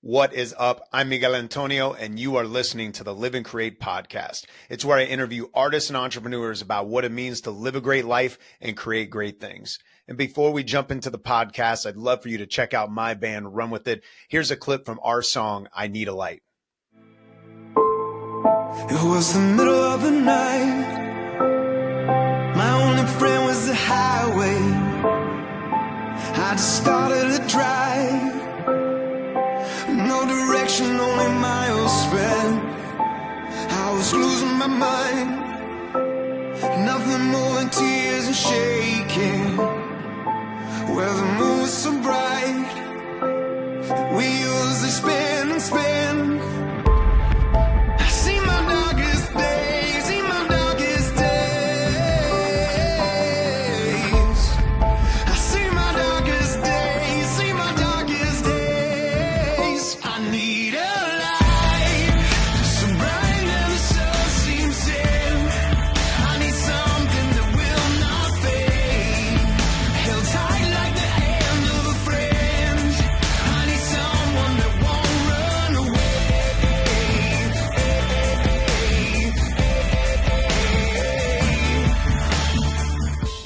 What is up? I'm Miguel Antonio, and you are listening to the Live and Create podcast. It's where I interview artists and entrepreneurs about what it means to live a great life and create great things. And before we jump into the podcast, I'd love for you to check out my band, Run With It. Here's a clip from our song, I Need a Light. It was the middle of the night. My only friend was the highway. I just started to drive. No direction, only miles spent. I was losing my mind. Nothing more than tears and shaking. Where the moon was so bright. We usually spin and spin. I see my darkest days, see my darkest days. I see my darkest days, see my darkest days. I need a light, so bright that the sun seems dim. I need something that will not fade, held tight like the hand of a friend. I need someone that won't run away.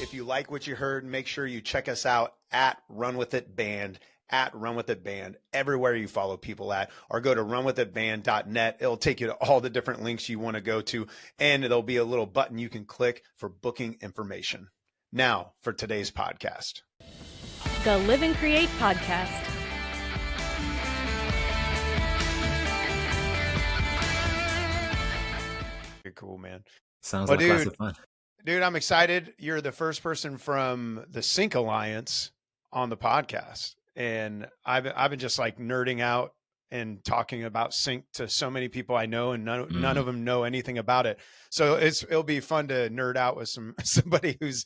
If you like what you heard, make sure you check us out at Run With It Band, at Run With It Band, everywhere you follow people at, or go to runwithitband.net. It'll take you to all the different links you want to go to, and there'll be a little button you can click for booking information. Now for today's podcast. The Live and Create podcast. Very cool, man. Sounds Well, like lots of fun. Dude, I'm excited. You're the first person from the Sync Alliance on the podcast. And I've been just like nerding out and talking about sync to so many people I know, and none of them know anything about it. So it'll be fun to nerd out with somebody who's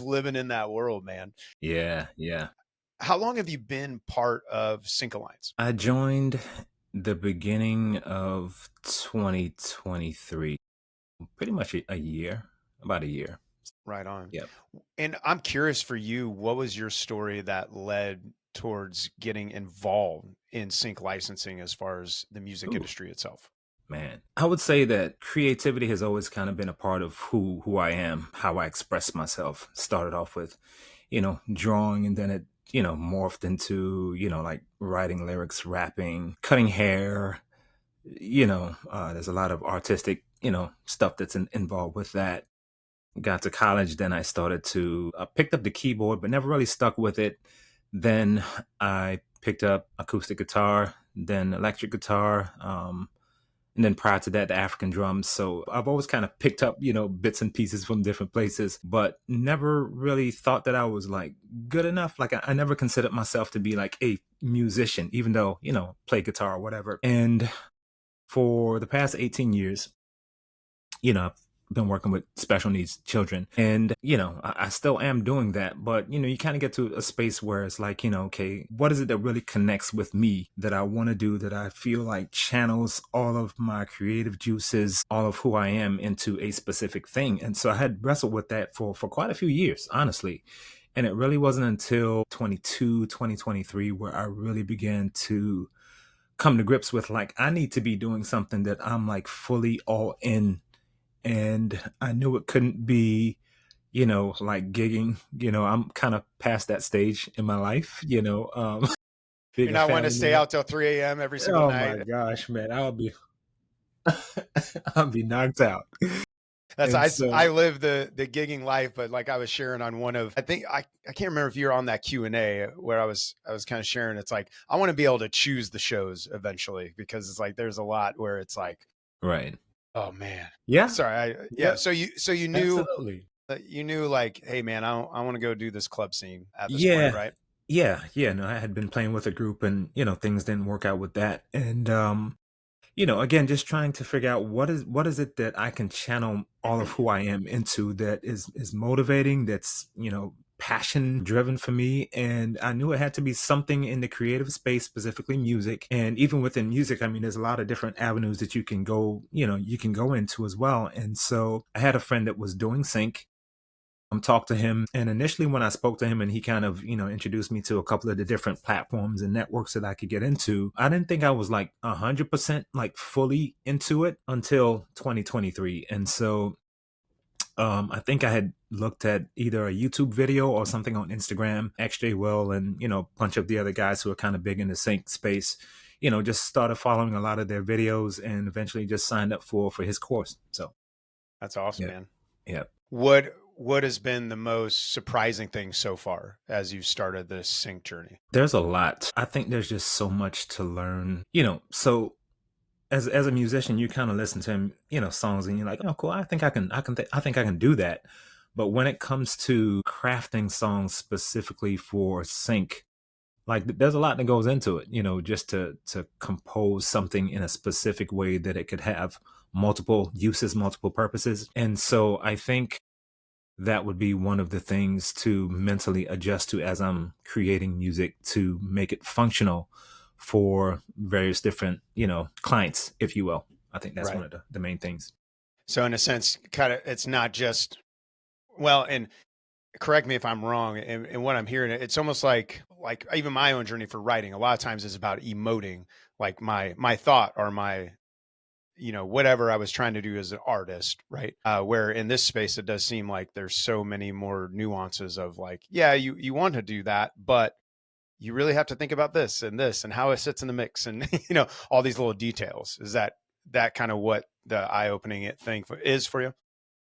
living in that world, man. Yeah. How long have you been part of Sync Alliance? I joined the beginning of 2023, pretty much a year, about a year. Right on. Yep. And I'm curious for you, what was your story that led towards getting involved in sync licensing as far as the music industry itself? Man, I would say that creativity has always kind of been a part of who I am, how I express myself. Started off with, drawing, and then it, morphed into, like writing lyrics, rapping, cutting hair. There's a lot of artistic, stuff that's involved with that. Got to college, then I started to picked up the keyboard, but never really stuck with it. Then I picked up acoustic guitar, then electric guitar, and then prior to that, the African drums. So I've always kind of picked up, bits and pieces from different places, but never really thought that I was like good enough. Like I never considered myself to be like a musician, even though, play guitar or whatever. And for the past 18 years, I've been working with special needs children, and I still am doing that, but you kind of get to a space where it's like, okay, what is it that really connects with me, that I want to do, that I feel like channels all of my creative juices, all of who I am into a specific thing. And so I had wrestled with that for quite a few years, honestly. And it really wasn't until 2023 where I really began to come to grips with like, I need to be doing something that I'm like fully all in. And I knew it couldn't be, like gigging. I'm kind of past that stage in my life, You're not want to stay out till 3 a.m. every single night. Oh my gosh, man, I'll be knocked out. I live the gigging life, but like I was sharing on one of, I think I can't remember if you're on that Q&A where I was kind of sharing. It's like, I want to be able to choose the shows eventually, because it's like, there's a lot where it's like, right. Oh man. Yeah. Sorry. So you knew, absolutely. Like, hey man, I want to go do this club scene at this Yeah. point, right? Yeah. No, I had been playing with a group, and, things didn't work out with that. And, again, just trying to figure out what is it that I can channel all of who I am into, that is motivating, that's, passion driven for me. And I knew it had to be something in the creative space, specifically music. And even within music, I mean, there's a lot of different avenues that you can go into as well. And so I had a friend that was doing sync. talk to him. And initially, when I spoke to him and he kind of, introduced me to a couple of the different platforms and networks that I could get into, I didn't think I was like 100% like fully into it until 2023. And so I think I had looked at either a YouTube video or something on Instagram. XJ Will and a bunch of the other guys who are kind of big in the sync space. Just started following a lot of their videos and eventually just signed up for his course. So That's awesome, yeah, man. yeah. What has been the most surprising thing so far as you started this sync journey? There's a lot. I think there's just so much to learn. So as a musician, you kind of listen to him, songs, and you're like, oh, cool. I think I can do that. But when it comes to crafting songs specifically for sync, like there's a lot that goes into it, just to compose something in a specific way that it could have multiple uses, multiple purposes. And so I think that would be one of the things to mentally adjust to as I'm creating music to make it functional for various different, clients, if you will. I think that's Right. one of the main things. So in a sense, kind of, it's not just, well, and correct me if I'm wrong. And what I'm hearing, it's almost like even my own journey for writing, a lot of times is about emoting like my thought or my, whatever I was trying to do as an artist, right? Where in this space, it does seem like there's so many more nuances of like, yeah, you want to do that, but you really have to think about this and how it sits in the mix and, all these little details. Is that kind of what the eye-opening thing is for you?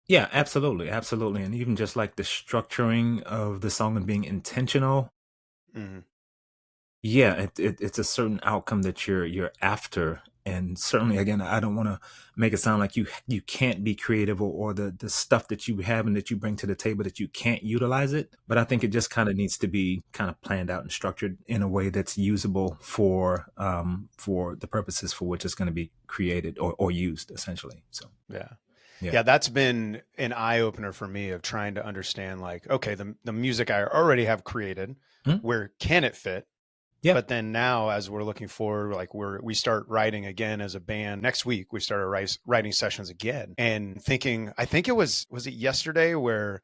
Yeah, absolutely. Absolutely. And even just like the structuring of the song and being intentional. Hmm. Yeah, it's a certain outcome that you're after. And certainly, again, I don't want to make it sound like you can't be creative, or the stuff that you have and that you bring to the table that you can't utilize it. But I think it just kind of needs to be kind of planned out and structured in a way that's usable for the purposes for which it's going to be created or used, essentially. So Yeah. yeah. Yeah, that's been an eye opener for me of trying to understand like, okay, the music I already have created, Mhm. where can it fit? Yeah. But then now, as we're looking forward, like we start writing again as a band next week. We started writing sessions again, and thinking. I think was it yesterday where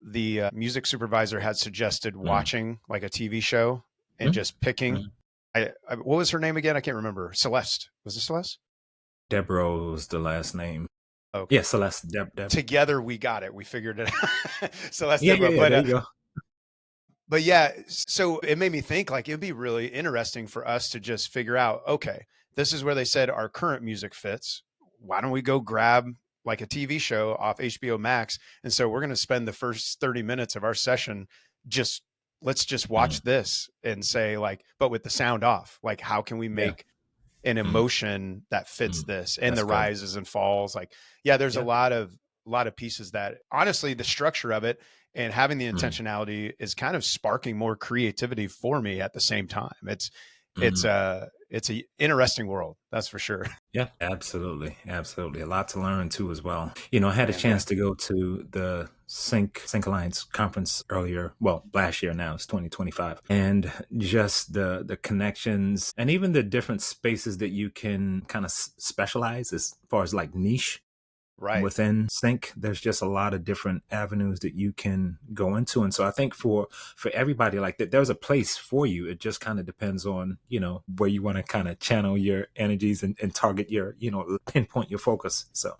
the music supervisor had suggested Mhm. watching like a TV show and Mhm. just picking. Mhm. What was her name again? I can't remember. Celeste. Was it Celeste? Deborah was the last name. Okay. Yeah, Celeste. Deb. Together we got it. We figured it out. Celeste Yeah, yeah, Deborah. yeah. But There you go. But yeah, so it made me think like it'd be really interesting for us to just figure out, okay, this is where they said our current music fits. Why don't we go grab like a TV show off HBO Max? And so we're going to spend the first 30 minutes of our session just let's just Mm, watch this and say like, but with the sound off, like how can we yeah. make an Mm, emotion that fits mm. this and That's the good. rises and falls? Like, yeah, there's a Yeah. lot of pieces that honestly the structure of it and having the Mm, intentionality is kind of sparking more creativity for me at the same time. mhm. It's a interesting world, that's for sure. Yeah, absolutely. Absolutely. A lot to learn too as well. I had a Man, yeah. chance to go to the Sync Alliance conference earlier, well, last year now, it's 2025. And just the connections and even the different spaces that you can kind of specialize as far as like niche Right. within sync. There's just a lot of different avenues that you can go into. And so I think for everybody, like that, there's a place for you. It just kind of depends on where you want to kind of channel your energies and target your pinpoint your focus. So yeah.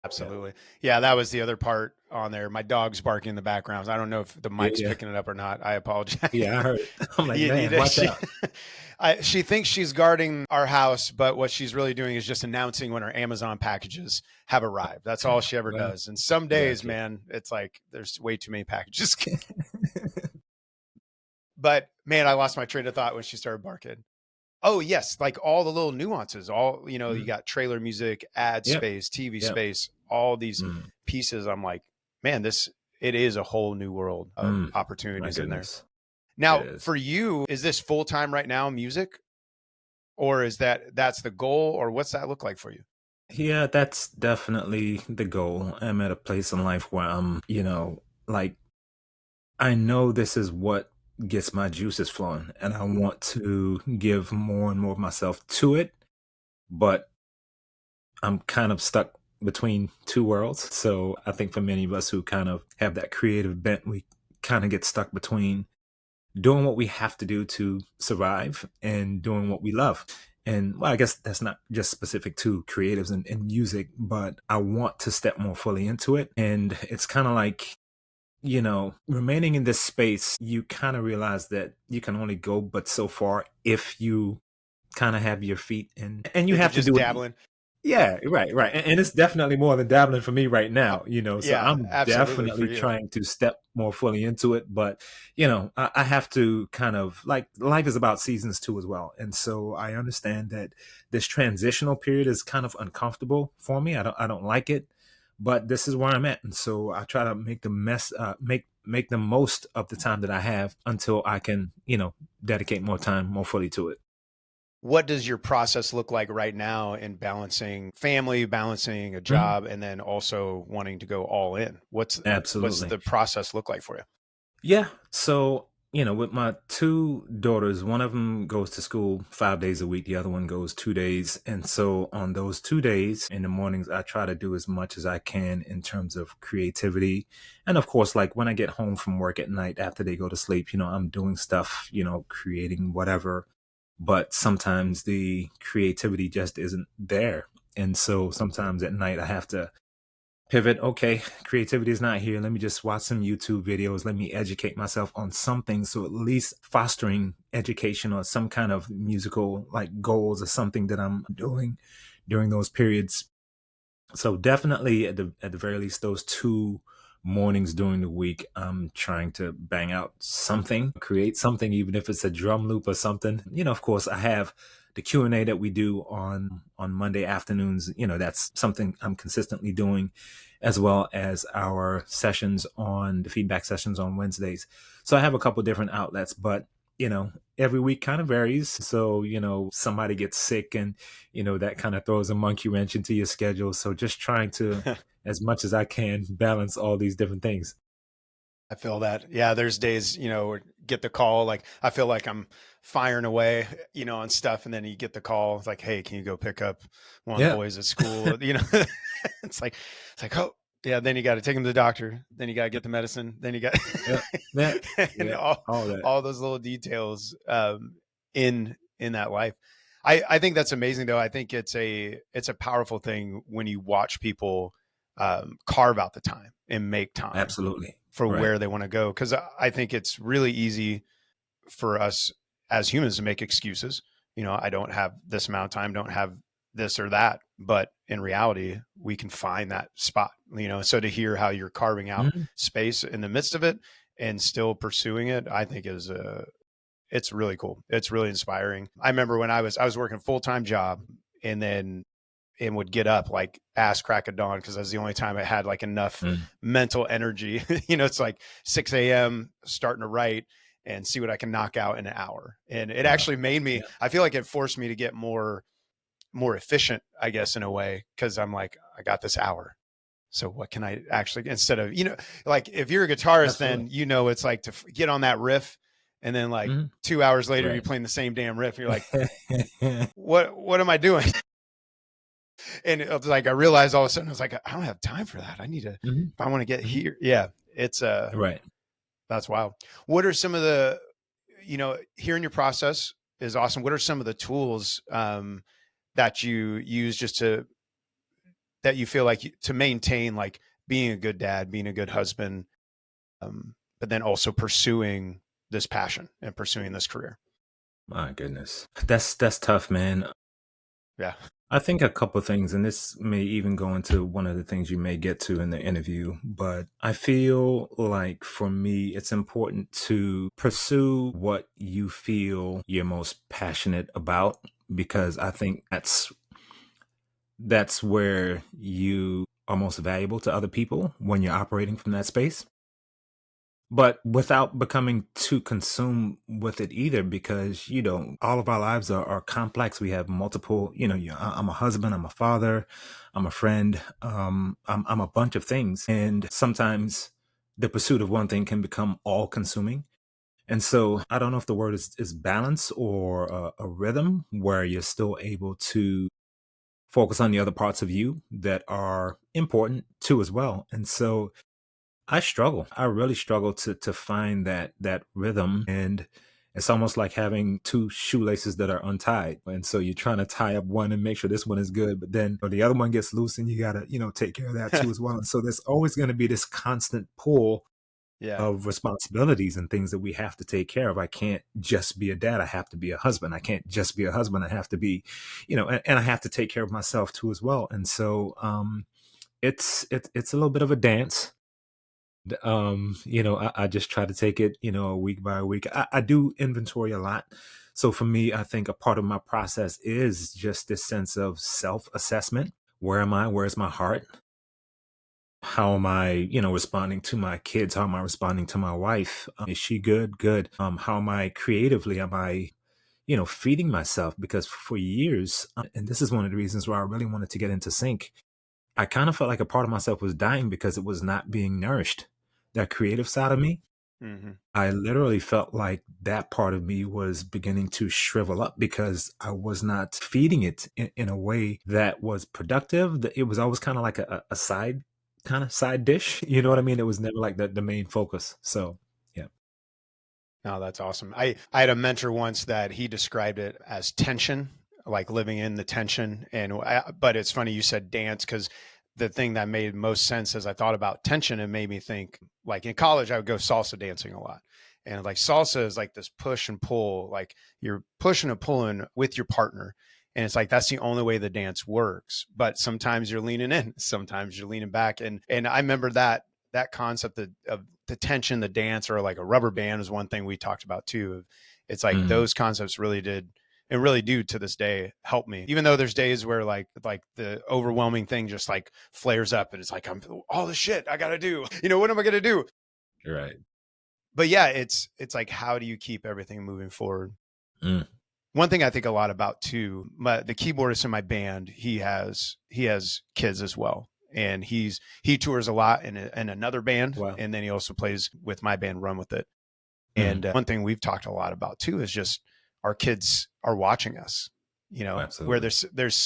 Absolutely. Yeah, that was the other part on there. My dog's barking in the background. I don't know if the Yeah, mic's yeah, picking it up or not. I apologize. yeah, I heard it. I'm like, You man, need watch she, out. she thinks she's guarding our house, but what she's really doing is just announcing when her Amazon packages have arrived. That's all Okay, she ever well, does. And some days, gotcha. man, it's like there's way too many packages. But man, I lost my train of thought when she started barking. Oh, yes, like all the little nuances, all, you Mm, got trailer music, ad yep, space, TV yep. space, all these Mm, pieces. I'm like, man, it is a whole new world of mm, my opportunities in there. goodness, it Now, is. for you, is this full time right now, music, or is that's the goal, or what's that look like for you? Yeah, that's definitely the goal. I'm at a place in life where I'm, like I know this is what gets my juices flowing, and I want to give more and more of myself to it, but I'm kind of stuck between two worlds. So I think for many of us who kind of have that creative bent, we kind of get stuck between doing what we have to do to survive and doing what we love. And well, I guess that's not just specific to creatives and music, but I want to step more fully into it. And it's kind of like, remaining in this space, you kind of realize that you can only go but so far if you kind of have your feet in, and you If you're have to just do it. dabbling. Yeah, right, right. And it's definitely more than dabbling for me right Uh, now, so yeah, I'm absolutely for definitely you. trying to step more fully into it. But, I have to kind of like life is about seasons too as well. And so I understand that this transitional period is kind of uncomfortable for me. I don't like it, but this is where I'm at. And so I try to make the most of the time that I have until I can, dedicate more time more fully to it. What does your process look like right now in balancing family, balancing a Mhm. job, and then also wanting to go all in? What's Absolutely. the process look like for you? Yeah. So, with my two daughters, one of them goes to school 5 days a week, the other one goes 2 days. And so, on those 2 days in the mornings, I try to do as much as I can in terms of creativity. And of course, like when I get home from work at night after they go to sleep, I'm doing stuff, creating whatever. But sometimes the creativity just isn't there. And so, sometimes at night, I have to pivot. Okay, creativity is not here. Let me just watch some YouTube videos. Let me educate myself on something. So at least fostering education or some kind of musical like goals or something that I'm doing during those periods. So definitely at the very least those two mornings during the week, I'm trying to bang out something, create something, even if it's a drum loop or something. Of course, I have the Q&A that we do on Monday afternoons. That's something I'm consistently doing, as well as our sessions on the feedback sessions on Wednesdays. So I have a couple different outlets, but every week kind of varies. So, somebody gets sick and that kind of throws a monkey wrench into your schedule. So just trying to, as much as I can, balance all these different things. I feel that. Yeah, there's days, get the call, like I feel like I'm firing away, on stuff, and then you get the call. It's like, hey, can you go pick up one of the Yeah. boys at school? It's like oh yeah, then you got to take him to the doctor, then you got to get the medicine, then you got Yeah. Yeah. and Yeah. All that. all those little details in that life. I think that's amazing though. I think it's a powerful thing when you watch people carve out the time and make time Absolutely. for Right. where they want to go. Cause I think it's really easy for us as humans to make excuses. I don't have this amount of time, don't have this or that. But in reality, we can find that spot, So to hear how you're carving out Mhm. space in the midst of it and still pursuing it, I think it's really cool. It's really inspiring. I remember when I was working a full-time job and then and would get up like ass crack of dawn because that's the only time I had like enough Mm. mental energy. It's like 6 a.m. starting to write and see what I can knock out in an hour. And it Wow. actually made me, Yeah. I feel like it forced me to get more efficient, I guess, in a way, because I'm like, I got this hour. So what can I actually, instead of, like if you're a guitarist, Absolutely. then it's like to get on that riff and then like Mhm. 2 hours later you're Right. playing the same damn riff. You're like, what am I doing? And it was like I realized all of a sudden I was like, I don't have time for that. I need to Mhm. if I want to get Mhm. here. Yeah, it's Right. that's wild. What are some of the hearing your process is awesome. What are some of the tools that you use just to that you feel like to maintain like being a good dad, being a good husband, but then also pursuing this passion and pursuing this career? My goodness. That's tough, man. Yeah. I think a couple things, and this may even go into one of the things you may get to in the interview, but I feel like for me, it's important to pursue what you feel you're most passionate about, because I think that's where you are most valuable to other people when you're operating from that space, but without becoming too consumed with it either, because all of our lives are complex. We have multiple, I'm a husband, I'm a father, I'm a friend, I'm a bunch of things, and sometimes the pursuit of one thing can become all consuming. And so I don't know if the word is balance or a rhythm where you're still able to focus on the other parts of you that are important too as well. And so I struggle. I really struggle to find that rhythm, and it's almost like having two shoelaces that are untied. And so you're trying to tie up one and make sure this one is good, but then the other one gets loose and you got to, take care of that too as well. And so there's always going to be this constant pull Yeah. of responsibilities and things that we have to take care of. I can't just be a dad. I have to be a husband. I can't just be a husband. I have to be, and I have to take care of myself too as well. And so it's a little bit of a dance. I just try to take it, week by week. I do inventory a lot. So for me, I think a part of my process is just this sense of self-assessment. Where am I? Where's my heart? How am I, responding to my kids? How am I responding to my wife? Is she good? Good. How am I creatively? Am I, feeding myself? Because for years, and this is one of the reasons why I really wanted to get into sync, I kind of felt like a part of myself was dying because it was not being nourished. That creative side of me, Hmm. I literally felt like that part of me was beginning to shrivel up because I was not feeding it in a way that was productive. It was always kind of like a side kind of side dish. You know what I mean? It was never like the main focus. So yeah. Oh, that's awesome. I had a mentor once that he described it as tension, like living in the tension. But it's funny you said dance, because the thing that made most sense as I thought about tension, it made me think, like in college, I would go salsa dancing a lot. And like salsa is like this push and pull, like you're pushing and pulling with your partner. And it's like that's the only way the dance works. But sometimes you're leaning in, sometimes you're leaning back. And I remember that concept of the tension, the dance, or like a rubber band is one thing we talked about too. It's like Mhm. those concepts really did and really do to this day help me, even though there's days where like the overwhelming thing just like flares up and it's like I'm all the shit I gotta do, what am I gonna do? Right. But yeah, it's like how do you keep everything moving forward? Mm. One thing I think a lot about too, the keyboardist in my band, he has kids as well, and he tours a lot in another band, Wow. and then he also plays with my band, Run With It. Mhm. And one thing we've talked a lot about too is just our kids are watching us. Where Absolutely. there's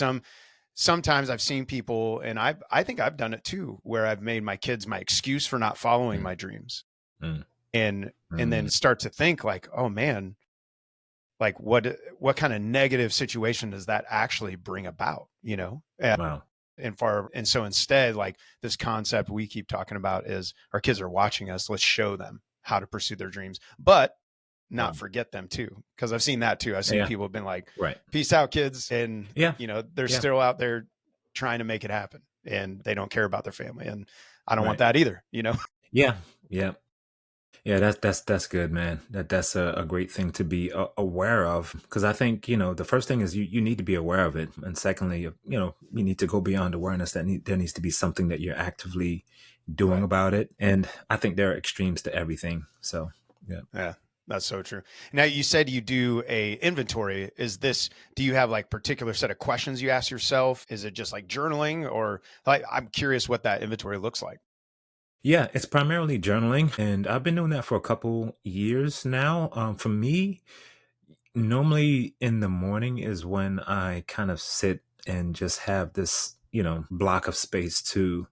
sometimes I've seen people, and I think I've done it too, where I've made my kids my excuse for not following Mm. my dreams, Mm. and then Mm. start to think like, oh man, like what kind of negative situation does that actually bring about, Wow. and so instead, like this concept we keep talking about is our kids are watching us, let's show them how to pursue their dreams, but not Wow. forget them too, because I've seen that too. I've seen Yeah. people have been like, Right. peace out kids, and Yeah. they're Yeah. still out there trying to make it happen, and they don't care about their family, and I don't want Right. that either. Yeah. Yeah. Yeah, that's good, man. That's a great thing to be aware of, because I think the first thing is you need to be aware of it, and secondly, you need to go beyond awareness. There needs to be something that you're actively doing Right. about it, and I think there are extremes to everything. So yeah. Yeah, that's so true. Now you said you do a inventory. Do you have like particular set of questions you ask yourself? Is it just like journaling, or like I'm curious what that inventory looks like? Yeah, it's primarily journaling, and I've been doing that for a couple years now. For me, normally in the morning is when I kind of sit and just have this, block of space to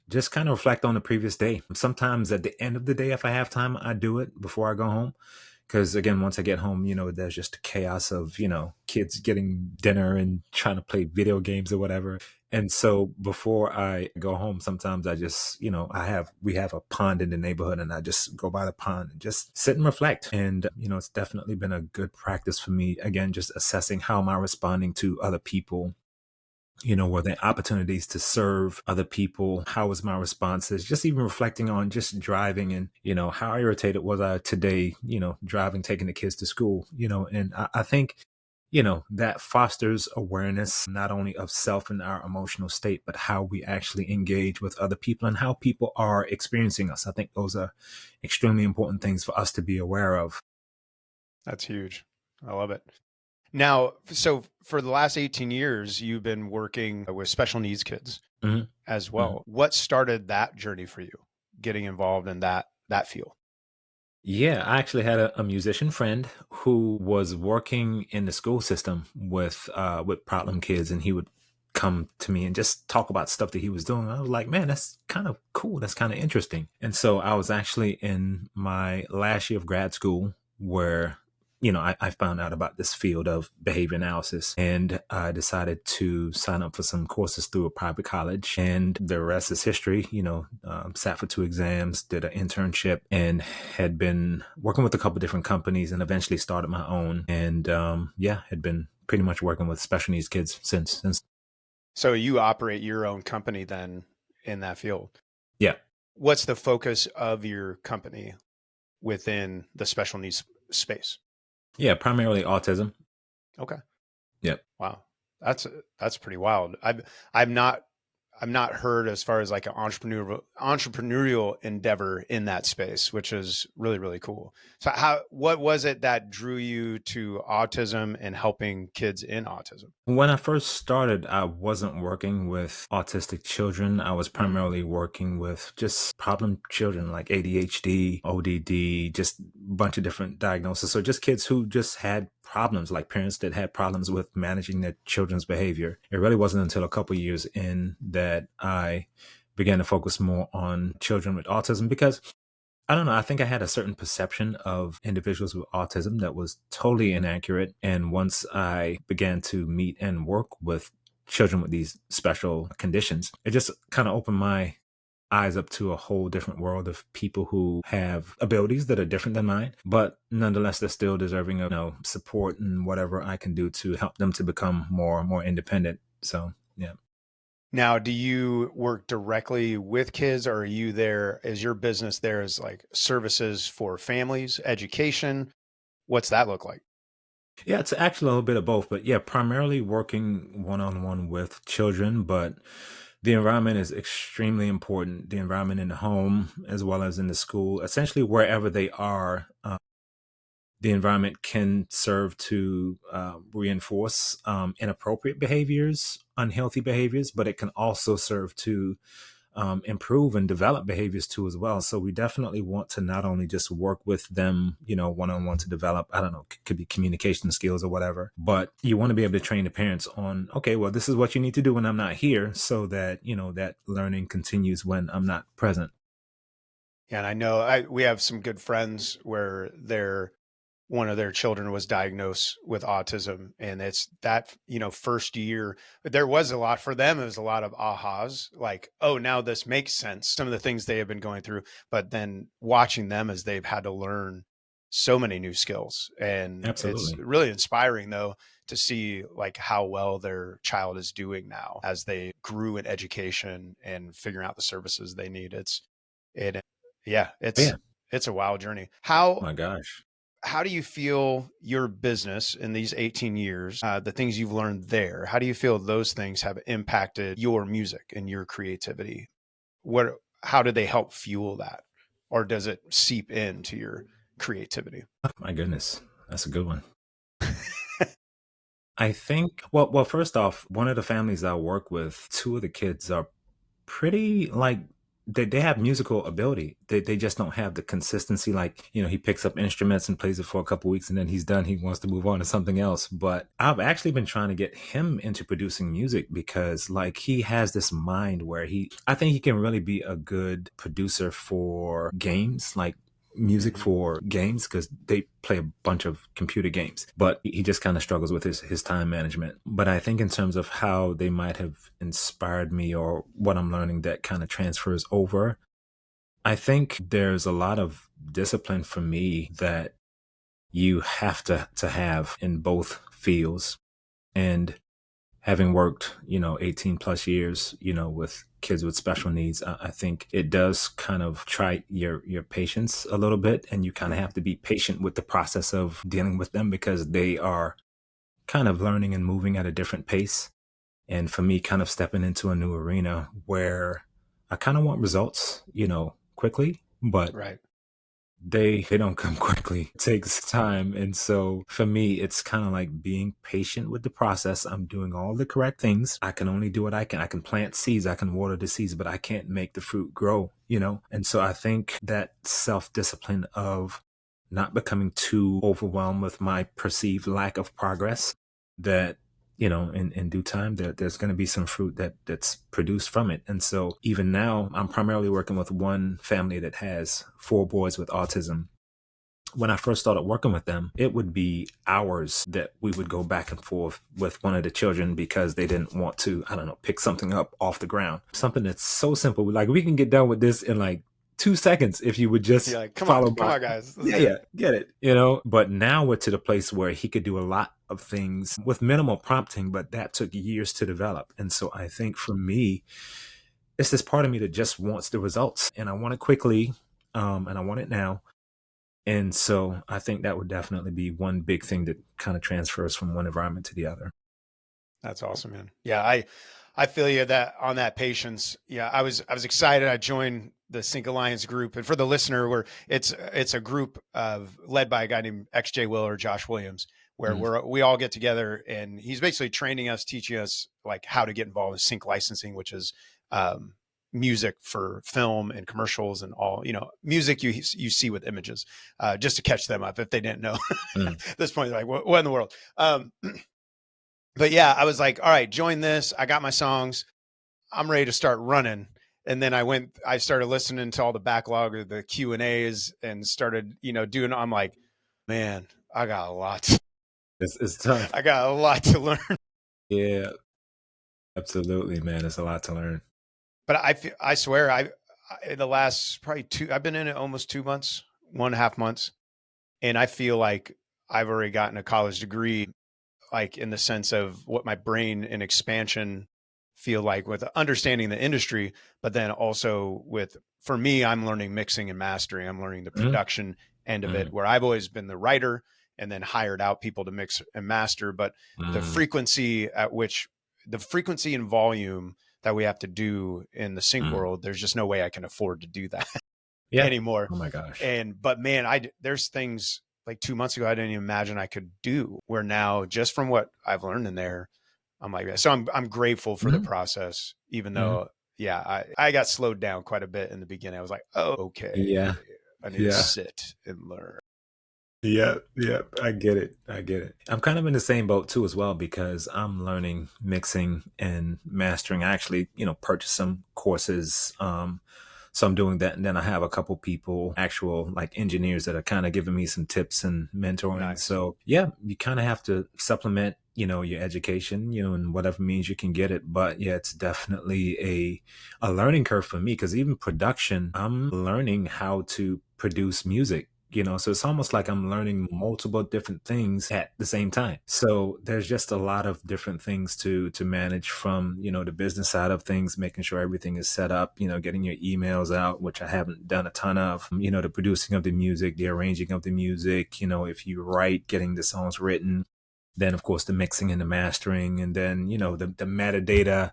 just kind of reflect on the previous day. Sometimes at the end of the day, if I have time, I do it before I go home. Because again, once I get home, there's just chaos of, kids getting dinner and trying to play video games or whatever. And so before I go home, sometimes I just, we have a pond in the neighborhood, and I just go by the pond and just sit and reflect. And, it's definitely been a good practice for me. Again, just assessing how am I responding to other people, were there opportunities to serve other people? How was my responses? Just even reflecting on just driving, and, how irritated was I today, driving, taking the kids to school, and I think, that fosters awareness not only of self and our emotional state, but how we actually engage with other people and how people are experiencing us. I think those are extremely important things for us to be aware of. That's huge. I love it. Now, so for the last 18 years, you've been working with special needs kids Mhm. as Mhm. well. What started that journey for you, getting involved in that field? Yeah, I actually had a musician friend who was working in the school system with problem kids, and he would come to me and just talk about stuff that he was doing. I was like, man, that's kind of cool. That's kind of interesting. And so I was actually in my last year of grad school where, I found out about this field of behavior analysis, and I decided to sign up for some courses through a private college, and the rest is history. Sat for 2 exams, did an internship, and had been working with a couple different companies, and eventually started my own. And had been pretty much working with special needs kids since. So you operate your own company then in that field. Yeah. What's the focus of your company within the special needs space? Yeah, primarily autism. Okay. Yep. Wow. That's pretty wild. I'm not heard as far as like an entrepreneurial endeavor in that space, which is really, really cool. So what was it that drew you to autism and helping kids in autism? When I first started, I wasn't working with autistic children. I was primarily working with just problem children like ADHD, ODD, just a bunch of different diagnoses. So just kids who just had problems, like parents that had problems with managing their children's behavior. It really wasn't until a couple years in that I began to focus more on children with autism because I don't know. I think I had a certain perception of individuals with autism that was totally inaccurate. And once I began to meet and work with children with these special conditions, it just kind of opened my eyes up to a whole different world of people who have abilities that are different than mine, but nonetheless, they're still deserving of support and whatever I can do to help them to become more independent. So, yeah. Now, do you work directly with kids, or are you there? Is your business there as like services for families, education? What's that look like? Yeah, it's actually a little bit of both, but yeah, primarily working one on one with children, but the environment is extremely important. The environment in the home as well as in the school, essentially wherever they are, the environment can serve to reinforce inappropriate behaviors, unhealthy behaviors, but it can also serve to improve and develop behaviors too as well. So we definitely want to not only just work with them, one on one to develop, I don't know, could be communication skills or whatever, but you want to be able to train the parents on, okay, well, this is what you need to do when I'm not here so that, that learning continues when I'm not present. Yeah, and I know we have some good friends where one of their children was diagnosed with autism, and it's that, first year, but there was a lot for them. It was a lot of ahas, like, oh, now this makes sense. Some of the things they have been going through, but then watching them as they've had to learn so many new skills. And it's Absolutely. really inspiring though, to see like how well their child is doing now as they grew in education and figuring out the services they need. It, yeah, Yeah. it's a wild journey. My gosh. How do you feel your business in these 18 years, the things you've learned there, how do you feel those things have impacted your music and your creativity? How do they help fuel that? Or does it seep into your creativity? Oh, my goodness. That's a good one. I think, well, first off, one of the families I work with, two of the kids are pretty like they have musical ability. They just don't have the consistency. Like, he picks up instruments and plays it for a couple weeks and then he's done. He wants to move on to something else. But I've actually been trying to get him into producing music because like he has this mind where I think he can really be a good producer for games, like music Mhm. for games, because they play a bunch of computer games, but he just kind of struggles with his time management. But I think in terms of how they might have inspired me or what I'm learning that kind of transfers over, I think there's a lot of discipline for me that you have to have in both fields. And having worked, 18 plus years, with kids with special needs, I think it does kind of try your patience a little bit. And you kind of Mhm. have to be patient with the process of dealing with them because they are kind of learning and moving at a different pace. And for me, kind of stepping into a new arena where I kind of want results, quickly, but Right. they don't come quickly. It takes time. And so for me, it's kind of like being patient with the process. I'm doing all the correct things. I can only do what I can. I can plant seeds, I can water the seeds, but I can't make the fruit grow. And so I think that self-discipline of not becoming too overwhelmed with my perceived lack of progress, that in due time, there's going to be some fruit that's produced from it. And so even now, I'm primarily working with one family that has four boys with autism. When I first started working with them, it would be hours that we would go back and forth with one of the children because they didn't want to, I don't know, pick something up off the ground. Something that's so simple. Like, we can get done with this in like 2 seconds if you would You're just like, follow come my. on, guys, let's Yeah, get yeah, it. get it. But now we're to the place where he could do a lot of things with minimal prompting, but that took years to develop. And so I think for me, it's this part of me that just wants the results and I want it quickly. And I want it now. And so I think that would definitely be one big thing that kind of transfers from one environment to the other. That's awesome, man. Yeah, I feel you that on that patience. Yeah, I was excited. I joined the Sync Alliance group, and for the listener, where it's a group of led by a guy named XJ Will or Josh Williams, where Mm, we all get together, and he's basically training us, teaching us like how to get involved with sync licensing, which is um, music for film and commercials and all music you see with images, just to catch them up if they didn't know. mm. At this point, they're like, what in the world? But yeah, I was like, all right, join this. I got my songs. I'm ready to start running. And then I started listening to all the backlog of the Q and A's and started, doing, I'm like, man, I got a lot. It's tough. I got a lot to learn. Yeah, absolutely, man. It's a lot to learn. But I swear, the last probably I've been in it almost 2 months, 1.5 months. And I feel like I've already gotten a college degree, like in the sense of what my brain and expansion feel like with understanding the industry, but then also for me, I'm learning mixing and mastering. I'm learning the Mm, production end of mm, it, where I've always been the writer and then hired out people to mix and master. But the mm, frequency at which the frequency and volume that we have to do in the sync mm. world, there's just no way I can afford to do that Yeah. anymore. Oh my gosh. But man, there's things like 2 months ago I didn't even imagine I could do. Where now, just from what I've learned in there, I'm like that. So I'm grateful for the Mhm, process, even mhm. though yeah, I got slowed down quite a bit in the beginning. I was like, oh, okay, Yeah. I need to Yeah. sit and learn. Yep, yep. I get it. I get it. I'm kind of in the same boat too as well because I'm learning mixing and mastering. I actually, purchased some courses. So I'm doing that. And then I have a couple people, actual like engineers that are kind of giving me some tips and mentoring. Nice. So yeah, you kind of have to supplement, your education, in whatever means you can get it. But yeah, it's definitely a learning curve for me because even production, I'm learning how to produce music. So it's almost like I'm learning multiple different things at the same time. So there's just a lot of different things to manage from, the business side of things, making sure everything is set up, getting your emails out, which I haven't done a ton of, the producing of the music, the arranging of the music, if you write, getting the songs written, then of course the mixing and the mastering, and then, the metadata,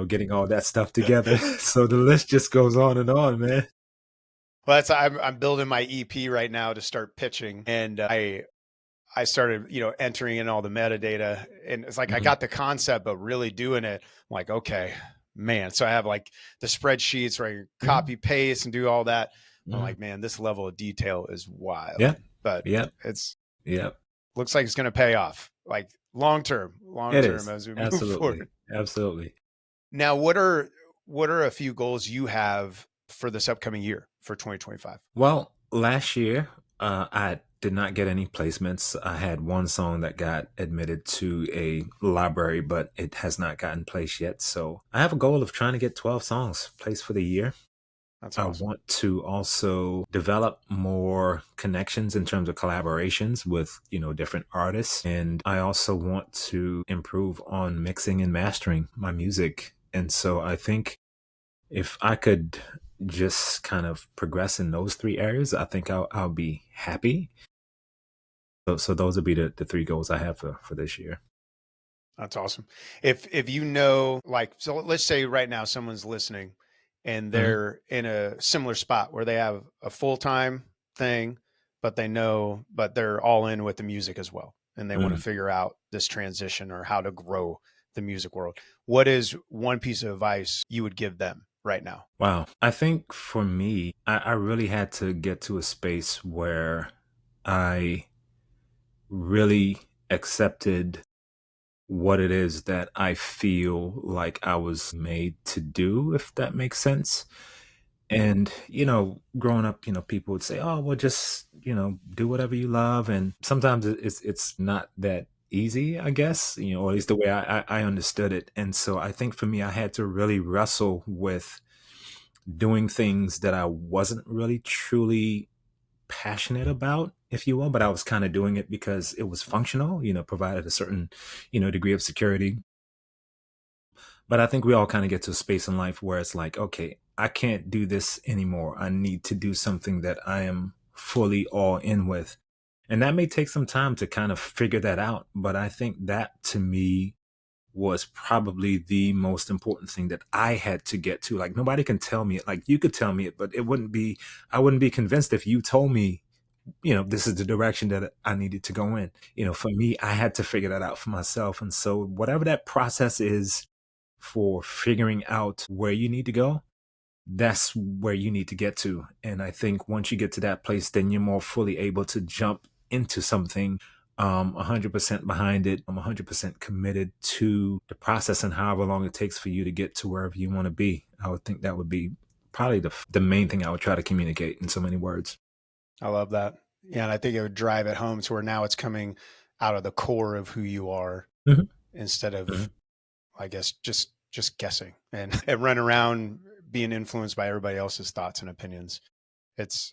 getting all that stuff together. So the list just goes on and on, man. Well, I'm building my EP right now to start pitching, and I started, entering in all the metadata, and it's like I Mhm. got the concept, but really doing it, I'm like, okay, man. So I have like the spreadsheets where I Mhm. copy paste and do all that. I'm Mhm. like, man, this level of detail is wild, Yep. but Yep. it's Yep. looks like it's going to pay off, like long It term is. as we move Absolutely. forward. Absolutely. Now, what are a few goals you have for this upcoming year for 2025? Well, last year, I did not get any placements. I had one song that got admitted to a library, but it has not gotten placed yet. So I have a goal of trying to get 12 songs placed for the year. That's I awesome. want to also develop more connections in terms of collaborations with, different artists. And I also want to improve on mixing and mastering my music. And so I think if I could just kind of progress in those three areas, I think I'll be happy. So those would be the three goals I have for this year. That's awesome. If like, so let's say right now someone's listening and Mhm, they're in a similar spot where they have a full-time thing, but they're all in with the music as well. And they want to mhm. figure out this transition or how to grow the music world. What is one piece of advice you would give them right now? Wow. I think for me, I really had to get to a space where I really accepted what it is that I feel like I was made to do, if that makes sense. And, growing up, people would say, oh, well, just, do whatever you love. And sometimes it's not that easy, I guess, or at least the way I understood it. And so I think for me, I had to really wrestle with doing things that I wasn't really truly passionate about, if you will, but I was kind of doing it because it was functional, provided a certain, degree of security. But I think we all kind of get to a space in life where it's like, okay, I can't do this anymore. I need to do something that I am fully all in with. And that may take some time to kind of figure that out. But I think that to me was probably the most important thing that I had to get to. Like nobody can tell me it. Like you could tell me it, but I wouldn't be convinced if you told me, this is the direction that I needed to go in. For me, I had to figure that out for myself. And so whatever that process is for figuring out where you need to go, that's where you need to get to. And I think once you get to that place, then you're more fully able to jump into something 100% behind it. I'm 100% committed to the process and however long it takes for you to get to wherever you want to be. I would think that would be probably the main thing I would try to communicate in so many words. I love that. Yeah. And I think it would drive it home to where now it's coming out of the core of who you are Mhm. instead of, Mhm. I guess, just guessing and run around being influenced by everybody else's thoughts and opinions.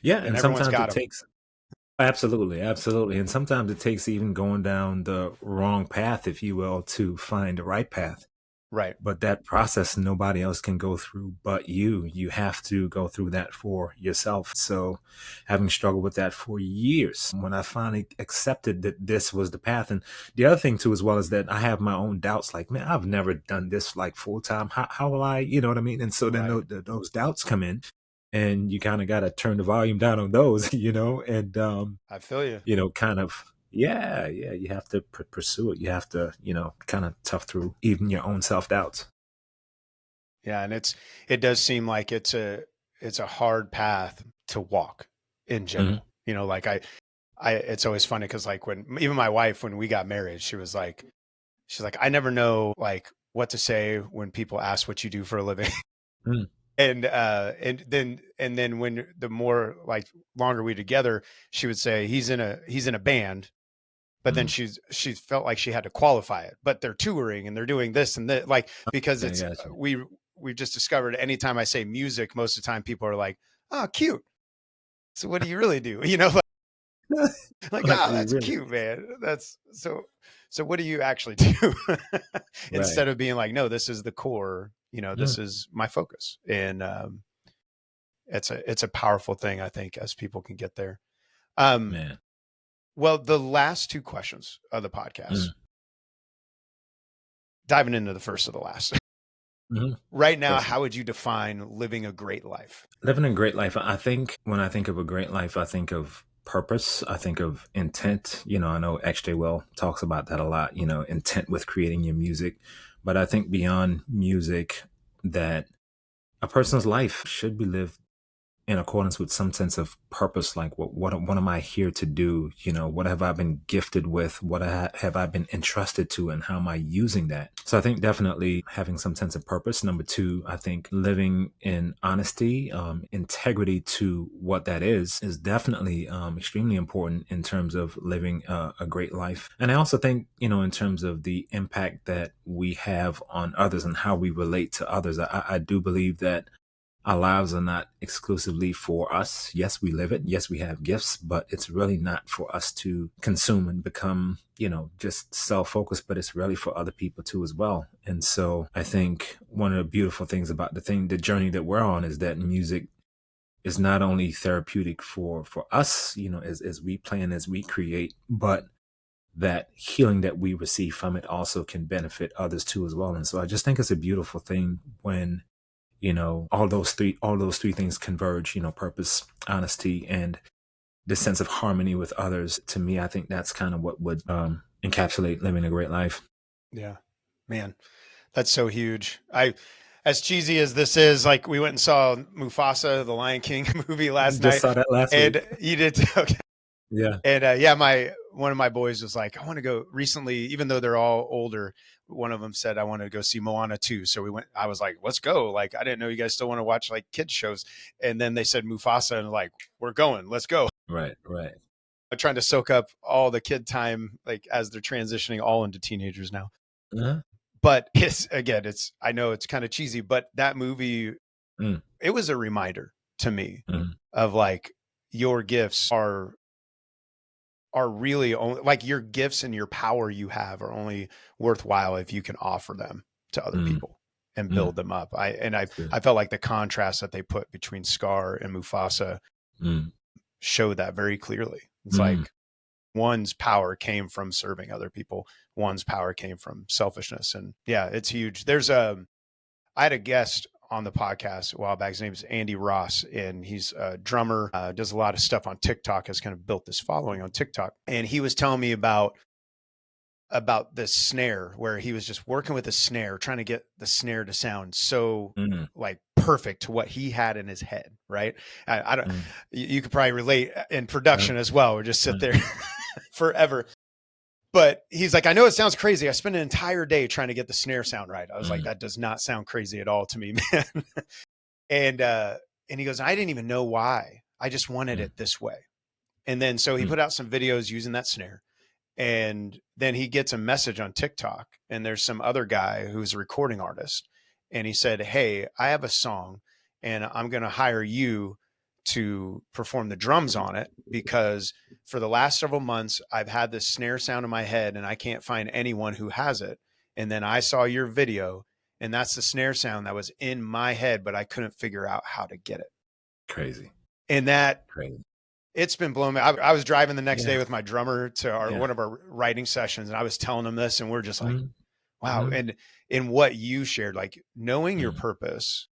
Yeah. And And everyone's sometimes got it them. takes, absolutely, absolutely. And sometimes it takes even going down the wrong path, if you will, to find the right path. Right. But that process, nobody else can go through but you. You have to go through that for yourself. So, having struggled with that for years, when I finally accepted that this was the path, and the other thing too, as well, is that I have my own doubts. Like, man, I've never done this like full time. How will I? You know what I mean? And so then Right. those doubts come in, and you kind of got to turn the volume down on those, and I feel you. kind of, yeah, you have to pursue it. You have to, kind of tough through even your own self-doubts. Yeah. And it does seem like it's a hard path to walk in Mhm. general. Like it's always funny because like when even my wife, when we got married, she's like, I never know like what to say when people ask what you do for a living. Mm. And then when the more like longer we together, she would say he's in a band, but then Mhm. she felt like she had to qualify it. But they're touring and they're doing this and that, like because Okay, gotcha. we just discovered anytime I say music, most of the time people are like, oh, cute. So what do you really do? Like, Like, oh, we that's really cute, man. That's so. So what do you actually do? right. Instead of being like, no, this is the core. Mm, This is my focus, and it's a powerful thing. I think as people can get there. Um, man. well, the last two questions of the podcast, Mm, diving into the first of the last. mhm. Right now, Go for it. how would you define living a great life? Living a great life, I think when I think of a great life, I think of purpose. I think of intent. I know XJ Will talks about that a lot, intent with creating your music. But I think beyond music, that a person's life should be lived in accordance with some sense of purpose, like what am I here to do? What have I been gifted with? What have I been entrusted to, and how am I using that? So I think definitely having some sense of purpose. Number two, I think living in honesty, integrity to what that is definitely extremely important in terms of living a great life. And I also think, in terms of the impact that we have on others and how we relate to others, I do believe that our lives are not exclusively for us. Yes, we live it. Yes, we have gifts, but it's really not for us to consume and become, just self focused, but it's really for other people too as well. And so I think one of the beautiful things about the journey that we're on is that music is not only therapeutic for us, as we play and as we create, but that healing that we receive from it also can benefit others too as well. And so I just think it's a beautiful thing when all those three things converge, purpose, honesty, and this sense of harmony with others. To me, I think that's kind of what would encapsulate living a great life. Yeah, man, that's so huge. As cheesy as this is, like we went and saw Mufasa, the Lion King movie last Just night, saw that last and week. you did. Okay. Yeah. And one of my boys was like, I want to go recently, even though they're all older. One of them said, I wanted to go see Moana 2. So we went, I was like, let's go. Like, I didn't know you guys still want to watch like kids shows. And then they said Mufasa and like, we're going, let's go. Right. Right. I'm trying to soak up all the kid time, like as they're transitioning all into teenagers now. Uh-huh. But I know it's kind of cheesy, but that movie, Mm. it was a reminder to me Mm. of like, your gifts are really only like your gifts and your power you have are only worthwhile if you can offer them to other Mm. people and Mm. build them up. I That's good. felt like the contrast that they put between Scar and Mufasa Mm. showed that very clearly. It's Mm. like one's power came from serving other people, one's power came from selfishness. And yeah, it's huge. I had a guest on the podcast a while back. His name is Andy Ross, and he's a drummer, does a lot of stuff on TikTok, has kind of built this following on TikTok. And he was telling me about this snare where he was just working with a snare, trying to get the snare to sound so Mm. like perfect to what he had in his head. Right. I don't, Mm. you could probably relate in Uh, production as well, or just sit uh, there forever. But he's like, I know it sounds crazy. I spent an entire day trying to get the snare sound right. I was like, mm. that does not sound crazy at all to me, man. and he goes, I didn't even know why. I just wanted Mm. it this way. And then so he Mm. put out some videos using that snare. And then he gets a message on TikTok, and there's some other guy who's a recording artist. And he said, hey, I have a song and I'm going to hire you to perform the drums on it, because for the last several months, I've had this snare sound in my head and I can't find anyone who has it. And then I saw your video, and that's the snare sound that was in my head, but I couldn't figure out how to get it. Crazy. And that Crazy. it's been blowing me. I was driving the next day Yeah. with my drummer to Yeah. one of our writing sessions, and I was telling him this, and we're just like, Mm. wow. Mm. And in what you shared, like knowing your Mm. purpose,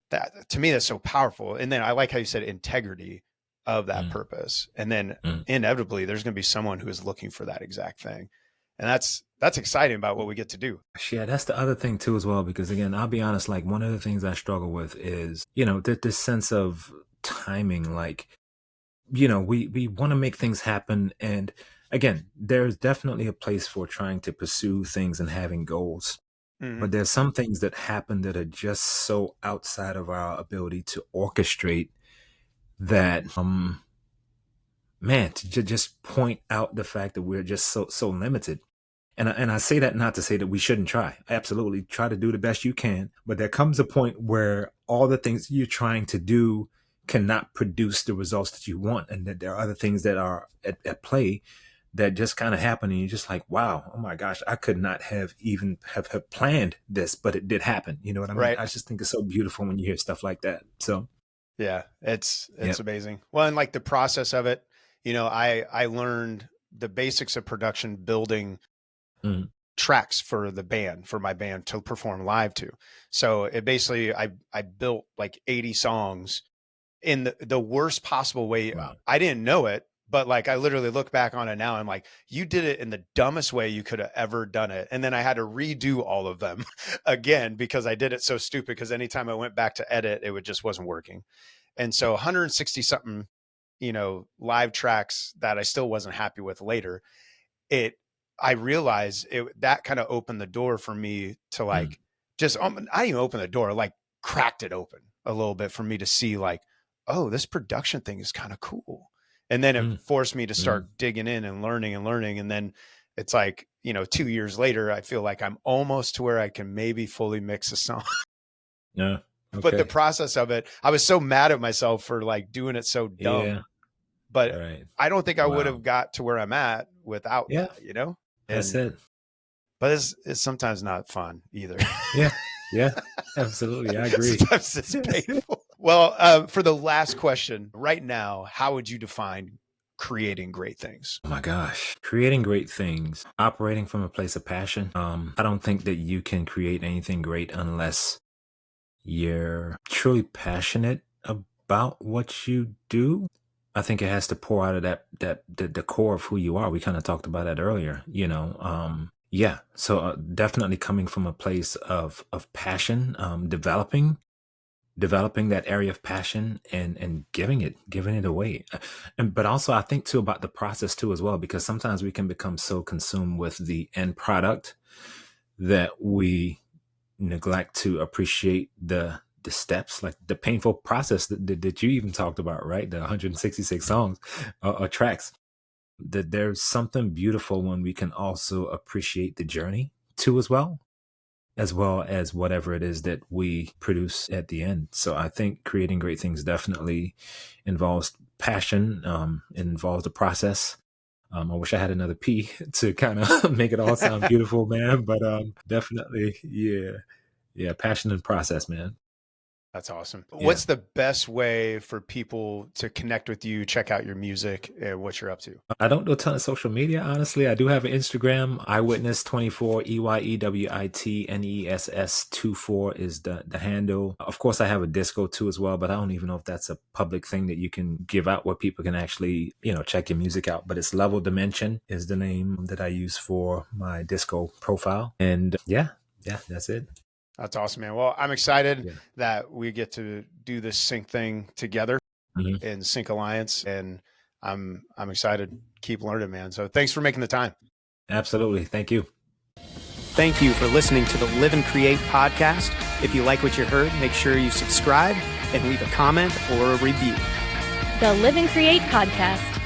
that to me, that's so powerful. And then I like how you said integrity of that Mm. purpose. And then Mm. inevitably there's going to be someone who is looking for that exact thing. And that's exciting about what we get to do. Yeah, that's the other thing too, as well, because again, I'll be honest, like one of the things I struggle with is, this sense of timing. Like, we want to make things happen. And again, there's definitely a place for trying to pursue things and having goals. Mm-hmm. But there's some things that happen that are just so outside of our ability to orchestrate that, man, to just point out the fact that we're just so limited. And I say that not to say that we shouldn't try. Absolutely, try to do the best you can. But there comes a point where all the things you're trying to do cannot produce the results that you want, and that there are other things that are at play that just kind of happen, and you're just like, wow, oh my gosh, I could not have even have planned this, but it did happen. You know what I mean? Right. I just think it's so beautiful when you hear stuff like that. So Yeah, it's yeah. amazing. Well, and like the process of it, I learned the basics of production, building Mm. tracks for my band to perform live to. So it basically, I built like 80 songs in the worst possible way. Wow. I didn't know it, but like I literally look back on it now. I'm like, you did it in the dumbest way you could have ever done it. And then I had to redo all of them again because I did it so stupid. Because anytime I went back to edit, it just wasn't working. And so 160 something, live tracks that I still wasn't happy with later. I realized that kind of opened the door for me to Mm. like, just, I didn't even open the door, like cracked it open a little bit for me to see like, oh, this production thing is kind of cool. And then it Mm. forced me to Mm. start digging in and learning and learning. And then it's like, 2 years later, I feel like I'm almost to where I can maybe fully mix a song. Yeah. But the Okay. process of it, I was so mad at myself for like doing it so Yeah. dumb. But Right. I don't think I would Wow. have got to where I'm at without Yeah. that. That's And it. but it's sometimes not fun either. Yeah. Yeah. Absolutely. I agree. Sometimes it's painful. Well, for the last question, right now, how would you define creating great things? Oh my gosh. Creating great things, operating from a place of passion. I don't think that you can create anything great unless you're truly passionate about what you do. I think it has to pour out of the core of who you are. We kind of talked about that earlier, yeah. So definitely coming from a place of passion, developing developing that area of passion and giving it away. But also I think too about the process too as well, because sometimes we can become so consumed with the end product that we neglect to appreciate the steps, like the painful process that you even talked about, right? The 166 songs or tracks. That there's something beautiful when we can also appreciate the journey too as well as whatever it is that we produce at the end. So I think creating great things definitely involves passion. It involves the process. I wish I had another P to kind of make it all sound beautiful, man. But definitely, yeah, passion and process, man. That's awesome. Yeah. What's the best way for people to connect with you, check out your music and what you're up to? I don't do a ton of social media, honestly. I do have an Instagram, Eyewitness24, EYEWITNESS24 is the handle. Of course, I have a Disco too as well, but I don't even know if that's a public thing that you can give out where people can actually, check your music out. But it's Level Dimension is the name that I use for my Disco profile. And yeah, that's it. That's awesome, man. Well, I'm excited Yeah. that we get to do this sync thing together Mhm. in Sync Alliance, and I'm excited. Keep learning, man. So thanks for making the time. Absolutely. Thank you. Thank you for listening to the Live and Create podcast. If you like what you heard, make sure you subscribe and leave a comment or a review. The Live and Create podcast.